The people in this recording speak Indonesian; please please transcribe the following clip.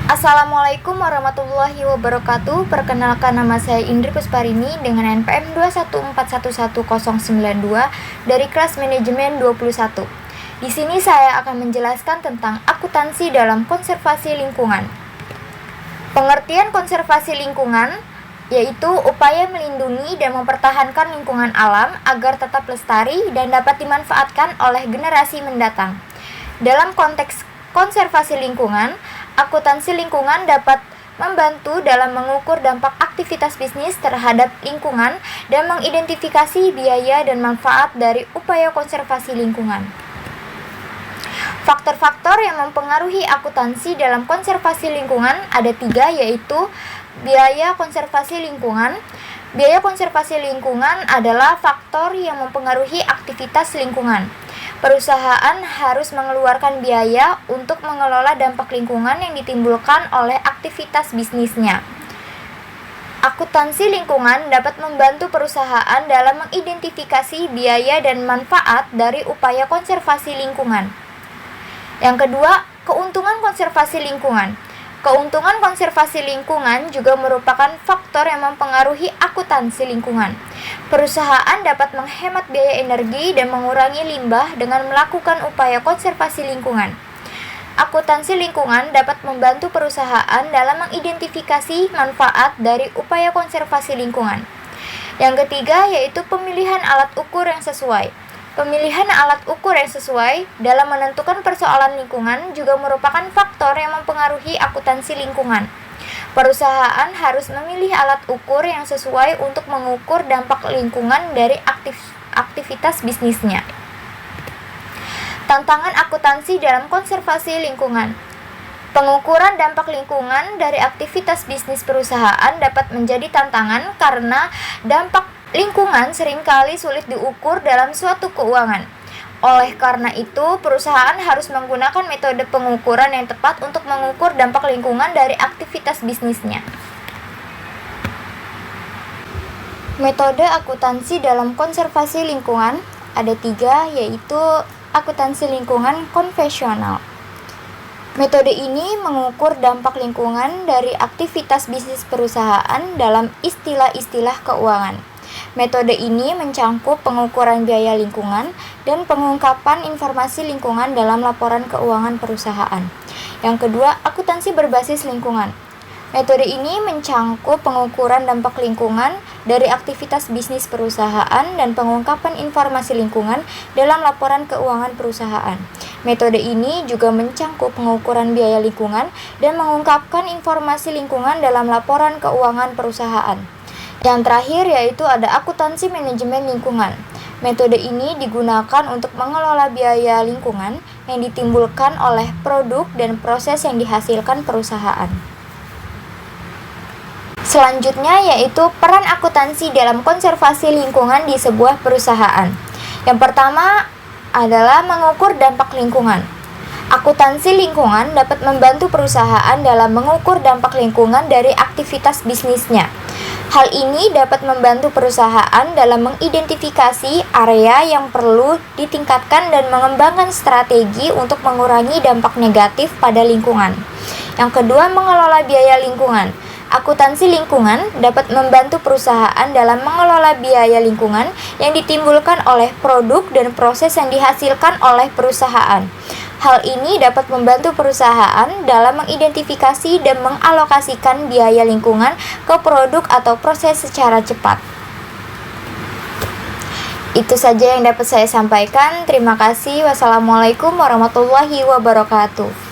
Assalamualaikum warahmatullahi wabarakatuh. Perkenalkan, nama saya Indri Kusparini dengan NPM 214111092 dari kelas manajemen 21. Di sini saya akan menjelaskan tentang akuntansi dalam konservasi lingkungan. Pengertian konservasi lingkungan yaitu upaya melindungi dan mempertahankan lingkungan alam agar tetap lestari dan dapat dimanfaatkan oleh generasi mendatang. Dalam konteks konservasi lingkungan, akuntansi lingkungan dapat membantu dalam mengukur dampak aktivitas bisnis terhadap lingkungan dan mengidentifikasi biaya dan manfaat dari upaya konservasi lingkungan. Faktor-faktor yang mempengaruhi akuntansi dalam konservasi lingkungan ada 3, yaitu biaya konservasi lingkungan. Biaya konservasi lingkungan adalah faktor yang mempengaruhi aktivitas lingkungan. Perusahaan harus mengeluarkan biaya untuk mengelola dampak lingkungan yang ditimbulkan oleh aktivitas bisnisnya. Akuntansi lingkungan dapat membantu perusahaan dalam mengidentifikasi biaya dan manfaat dari upaya konservasi lingkungan. Yang kedua, keuntungan konservasi lingkungan. Keuntungan konservasi lingkungan juga merupakan faktor yang mempengaruhi akuntansi lingkungan. Perusahaan dapat menghemat biaya energi dan mengurangi limbah dengan melakukan upaya konservasi lingkungan. Akuntansi lingkungan dapat membantu perusahaan dalam mengidentifikasi manfaat dari upaya konservasi lingkungan. Yang ketiga yaitu pemilihan alat ukur yang sesuai. Pemilihan alat ukur yang sesuai dalam menentukan persoalan lingkungan juga merupakan faktor yang mempengaruhi akuntansi lingkungan. Perusahaan harus memilih alat ukur yang sesuai untuk mengukur dampak lingkungan dari aktivitas bisnisnya. Tantangan akuntansi dalam konservasi lingkungan. Pengukuran dampak lingkungan dari aktivitas bisnis perusahaan dapat menjadi tantangan karena dampak lingkungan seringkali sulit diukur dalam suatu keuangan. Oleh karena itu, perusahaan harus menggunakan metode pengukuran yang tepat untuk mengukur dampak lingkungan dari aktivitas bisnisnya. Metode akuntansi dalam konservasi lingkungan ada 3, yaitu akuntansi lingkungan konvensional. Metode ini mengukur dampak lingkungan dari aktivitas bisnis perusahaan dalam istilah-istilah keuangan. Metode ini mencangkup pengukuran biaya lingkungan dan pengungkapan informasi lingkungan dalam laporan keuangan perusahaan. Yang kedua, akuntansi berbasis lingkungan. Metode ini mencangkup pengukuran dampak lingkungan dari aktivitas bisnis perusahaan dan pengungkapan informasi lingkungan dalam laporan keuangan perusahaan. Metode ini juga mencangkup pengukuran biaya lingkungan dan mengungkapkan informasi lingkungan dalam laporan keuangan perusahaan. Yang terakhir yaitu ada akuntansi manajemen lingkungan. Metode ini digunakan untuk mengelola biaya lingkungan yang ditimbulkan oleh produk dan proses yang dihasilkan perusahaan. Selanjutnya yaitu peran akuntansi dalam konservasi lingkungan di sebuah perusahaan. Yang pertama adalah mengukur dampak lingkungan. Akuntansi lingkungan dapat membantu perusahaan dalam mengukur dampak lingkungan dari aktivitas bisnisnya. Hal ini dapat membantu perusahaan dalam mengidentifikasi area yang perlu ditingkatkan dan mengembangkan strategi untuk mengurangi dampak negatif pada lingkungan. Yang kedua, mengelola biaya lingkungan. Akuntansi lingkungan dapat membantu perusahaan dalam mengelola biaya lingkungan yang ditimbulkan oleh produk dan proses yang dihasilkan oleh perusahaan. Hal ini dapat membantu perusahaan dalam mengidentifikasi dan mengalokasikan biaya lingkungan ke produk atau proses secara cepat. Itu saja yang dapat saya sampaikan. Terima kasih. Wassalamualaikum warahmatullahi wabarakatuh.